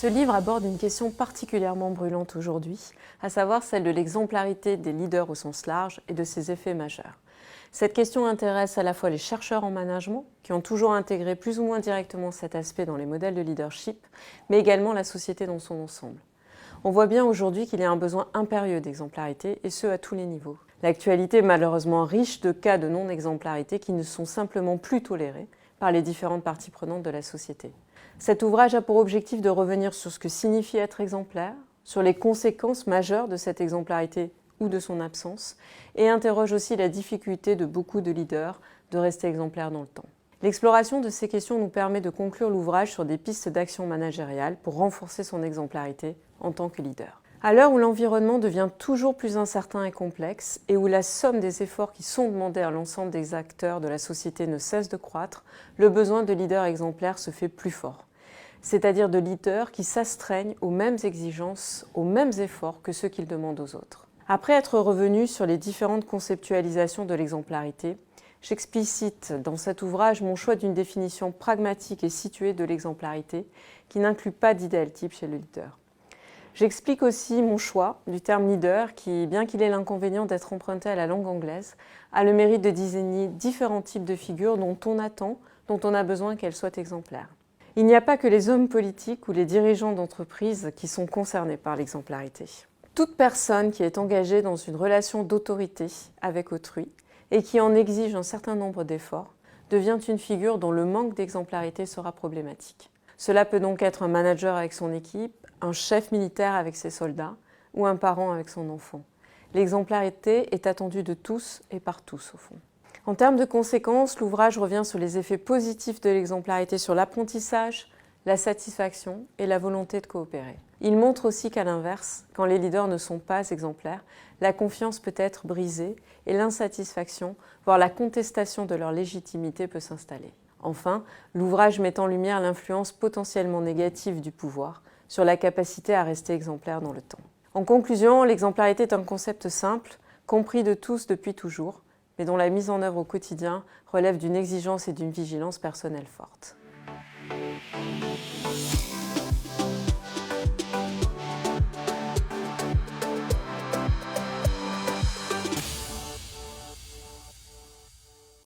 Ce livre aborde une question particulièrement brûlante aujourd'hui, à savoir celle de l'exemplarité des leaders au sens large et de ses effets majeurs. Cette question intéresse à la fois les chercheurs en management, qui ont toujours intégré plus ou moins directement cet aspect dans les modèles de leadership, mais également la société dans son ensemble. On voit bien aujourd'hui qu'il y a un besoin impérieux d'exemplarité, et ce à tous les niveaux. L'actualité est malheureusement riche de cas de non-exemplarité qui ne sont simplement plus tolérés par les différentes parties prenantes de la société. Cet ouvrage a pour objectif de revenir sur ce que signifie être exemplaire, sur les conséquences majeures de cette exemplarité ou de son absence, et interroge aussi la difficulté de beaucoup de leaders de rester exemplaires dans le temps. L'exploration de ces questions nous permet de conclure l'ouvrage sur des pistes d'action managériale pour renforcer son exemplarité en tant que leader. À l'heure où l'environnement devient toujours plus incertain et complexe, et où la somme des efforts qui sont demandés à l'ensemble des acteurs de la société ne cesse de croître, le besoin de leaders exemplaires se fait plus fort. C'est-à-dire de leaders qui s'astreignent aux mêmes exigences, aux mêmes efforts que ceux qu'ils demandent aux autres. Après être revenu sur les différentes conceptualisations de l'exemplarité, j'explicite dans cet ouvrage mon choix d'une définition pragmatique et située de l'exemplarité qui n'inclut pas d'idéal type chez le leader. J'explique aussi mon choix du terme leader qui, bien qu'il ait l'inconvénient d'être emprunté à la langue anglaise, a le mérite de désigner différents types de figures dont on attend, dont on a besoin qu'elles soient exemplaires. Il n'y a pas que les hommes politiques ou les dirigeants d'entreprise qui sont concernés par l'exemplarité. Toute personne qui est engagée dans une relation d'autorité avec autrui et qui en exige un certain nombre d'efforts devient une figure dont le manque d'exemplarité sera problématique. Cela peut donc être un manager avec son équipe, un chef militaire avec ses soldats ou un parent avec son enfant. L'exemplarité est attendue de tous et par tous au fond. En termes de conséquences, l'ouvrage revient sur les effets positifs de l'exemplarité sur l'apprentissage, la satisfaction et la volonté de coopérer. Il montre aussi qu'à l'inverse, quand les leaders ne sont pas exemplaires, la confiance peut être brisée et l'insatisfaction, voire la contestation de leur légitimité peut s'installer. Enfin, l'ouvrage met en lumière l'influence potentiellement négative du pouvoir sur la capacité à rester exemplaire dans le temps. En conclusion, l'exemplarité est un concept simple, compris de tous depuis toujours, mais dont la mise en œuvre au quotidien relève d'une exigence et d'une vigilance personnelle forte.